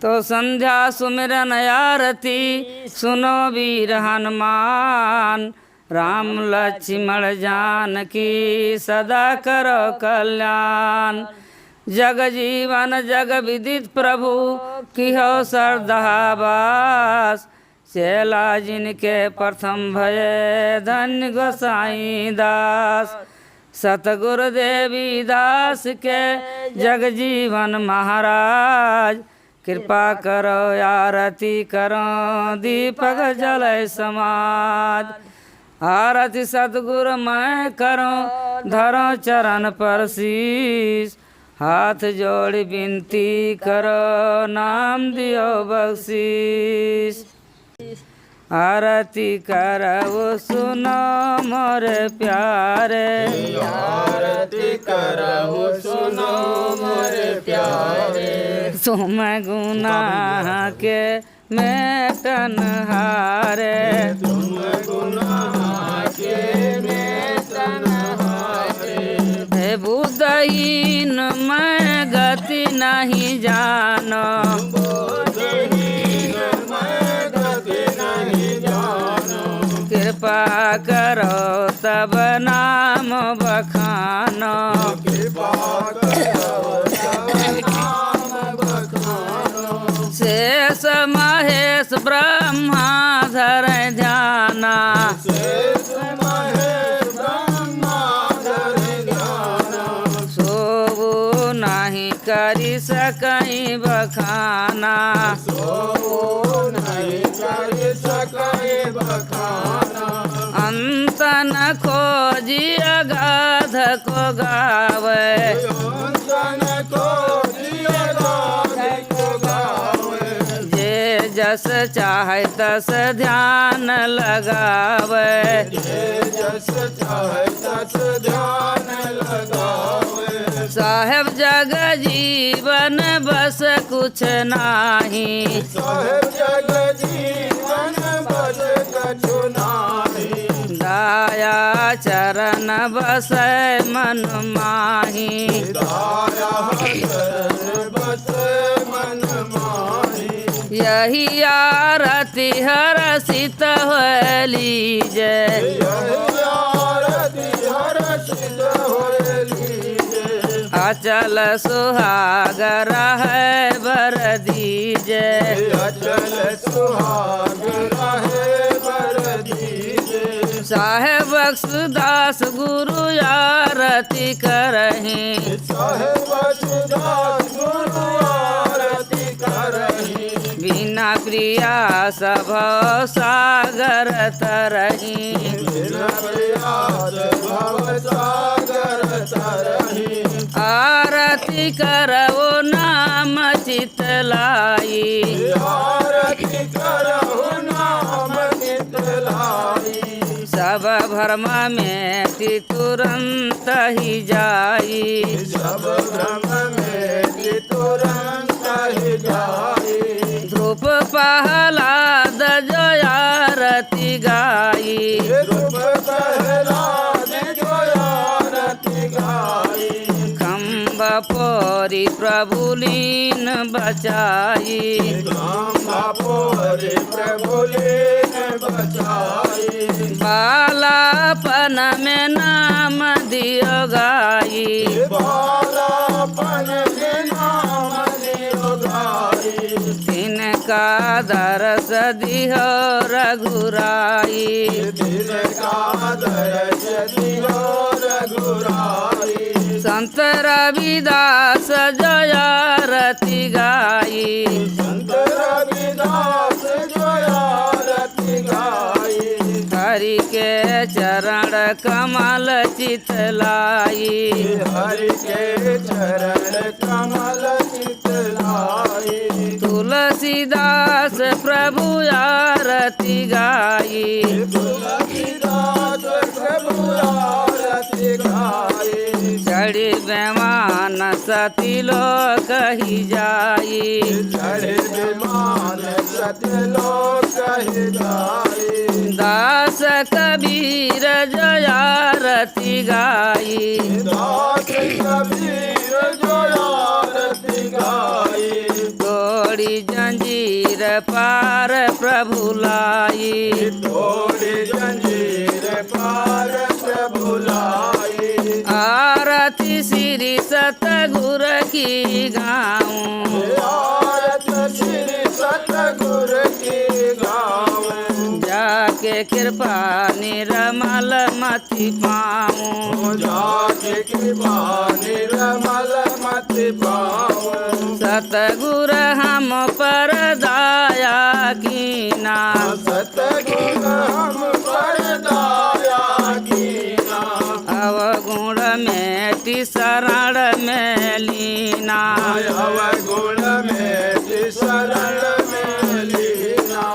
तो संध्या सुमिरन आरती सुनो वीर हनुमान। राम लक्ष्मण जानकी सदा करो कल्याण। जग जीवन जग विदित प्रभु किहो सरदाबास। चेला जिनके प्रथम भये धन्य गोसाई दास। सतगुरु देवीदास के जग जीवन महाराज। कृपा करो आरती करो दीपक जलय समाज। आरती सतगुरु मैं करो धरो चरण पर शीस। हाथ जोड़ विनती करो नाम दियो बख्शीस। आरती करऊ सुनो मोरे प्यारे। आरती करऊ सुनो मोरे प्यारे। तुम गुनाह के मेटन हारे। तुम गुनाह के मेटन हारे। हे बुद्धहीन मैं गति नहीं जानो। कृपा करो तब नाम बखानो। कृपा करो तब नाम बखानो। शेष महेश ब्रह्मा धर ध्याना। शेष महेश ब्रह्मा धर ध्याना। सोबू नहीं करी सकई बखाना। सोबू नहीं करी सकई बखाना। अंत न खोजी अगाध को गावे। अंत न खोजी अगाध को गावे। जे जस चाहे तस ध्यान लगावे। जे जस चाहे तस ध्यान लगावे। साहेब जग जीवन बस कुछ नाही। साहेब जग जीवन बस कछु नाही। दाया चरण बसै मन माही। दाया चरण बसै मन माही। यही आरती हरषित होय लीजे। यही आरती हरषित होय लीजे। अचल सुहागर है बर दीजे। अचल सुहागर है बर दीजे। साहेब बख्शदास गुरु आरती करहीं। साहेब बख्शदास गुरु आरती करहीं। बिना प्रिया सब सागर तरहीं। बिना प्रयास भव सागर तरहीं। आरती करवो नाम चित लाई। आरती करहु नाम चित लाई। सब भ्रम में तुरंत ही जाई। सब भ्रम में तुरंत ही जाई। धूप पहलाद जो आरती गाई। रूप प्रहलाद जो आरती गाई। खम्ब पोरी प्रभु लीन बचाई। पोरे प्रभु लीन बचाई। बालापन में नाम दियो गाई। बालापन में नाम दियो गाई। तिनका दरस दियो रघुराई। तिनका दरस दियो रघुराई। संत रविदास जय आरती गाई। संत रविदास जो आरती गाई। हरि के चरण कमल चित लाई। हरि के चरण कमल चित लाई। तुलसीदास प्रभु आरती गाई। तुलसीदास प्रभु आरती गाई। चढ़ी बेमान सती लोक ही जाई। चढ़े विमान सतलोक ही जाई। दास कबीर जय आरती गाई। दास कबीर जो आरती गाई। तोड़ी तोड़ी जंजीर पार प्रभु लाई। तोड़ी जंजीर पार प्रभु लाई। आरती श्री सतगुर की गाऊं, आरती श्री सतगुर की गाऊं। जाके कृपा निरमल मति पाऊं, जाके कृपा निर्मल मति पाऊं। सतगुर हम पर दया कीना, सतगुर हम पर दया कीना। अवगुण मेटि शरण में लीना, अवगुण में शरण में लीना।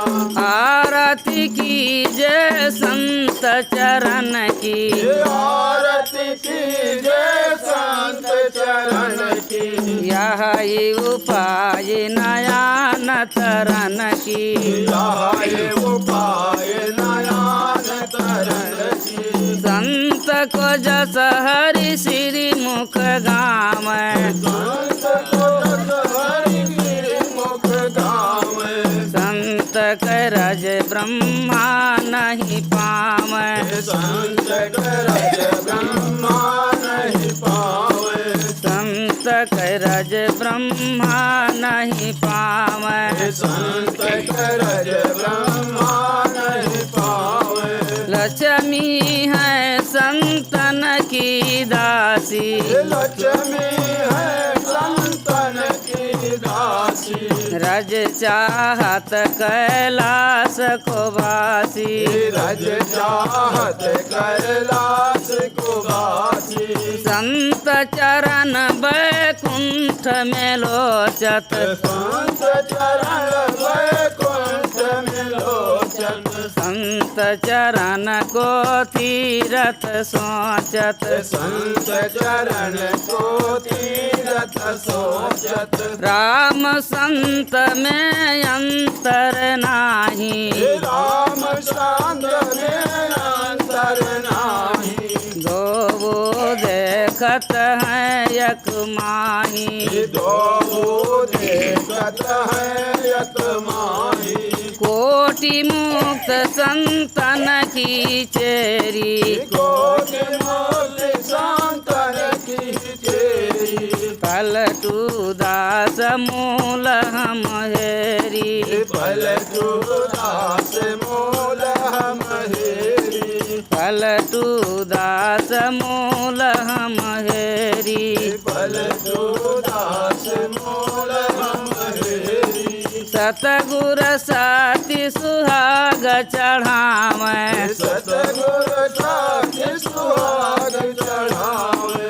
आरती की जय संत चरण की, आरती की जय संत चरण की। यही उपाय नयन तरन की, यही उपाय नयन तरन की। संत को जस हरि श्री मुख गावै, संत को जस हरि गिरि मुख गावै। संत करज ब्रह्मा नहीं पावै, संत करज ब्रह्मा नहीं पावै। संत करज ब्रह्मा नहीं पावै। संत करज ब्रह्मा नहीं पावै। लक्ष्मी है संतन की दासी, लक्ष्मी है संतन की दासी। रज चाहत कैलाश को वासी, रज चाहत कैलाश को वासी। संत चरण बैकुंठ में लोचत, संत चरण वैकुंठ में लोचत। संत चरण को तीरथ सोचत, संत चरण को तीरथ सोचत। राम संत में अंतर नाही, राम शांत में अंतर नाही। दो वो देखत है एक माही, दो देखत है एक माही। कोटि मुक्त संतन की चेरी, कोटि मुक्त संतन की चेरी। पलटू दास मूल हम हेरी, पलटू दास मूल हम हेरी। पलटू दास मूल हम हेरी। पलटू दास मूल हम हेरी। सतगुर साथी सुहाग चढ़ावै, सतगुर साथी सुहाग चढ़ावै।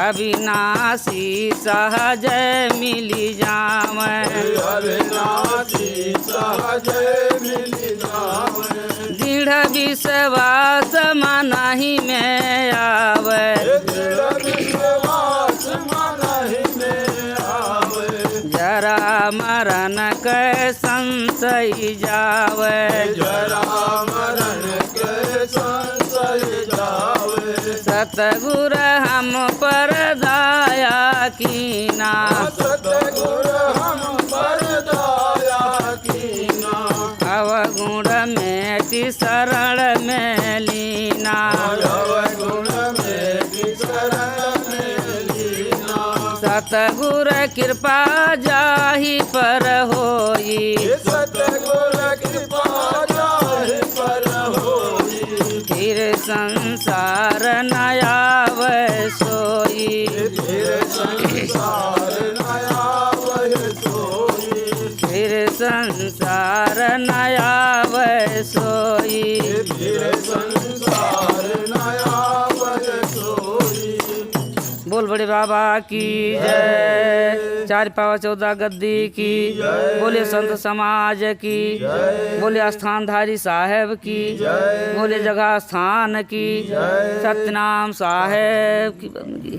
अविनाशी सहज मिली जावै, अविनाशी सहज मिली जावै। दृढ़ विश्वास मनहि में आवै, दृढ़ विश्वास मनहि में आवै। जरा मरण कै संशय जावै, जरा मरण के संशय जावै। सतगुर हम पर दया कीना, सतगुर हम पर दया कीना। अवगुण मेटि शरण में लीना, अवगुण में शरण में लीना। सतगुर कृपा जाहि पर होई, सतगुर कृपा जाहि पर होई। फिर संसार न आवै सोई, फिर संसार न आवै सोई। फिर संसार न आवै सोई। फिर संसार न आवै सोई। बोल बड़े बाबा की जय, चार पावा 14 गद्दी की, बोले संत समाज की, बोले स्थानधारी साहेब की, बोले जगह स्थान की, सतनाम साहेब की बंदगी।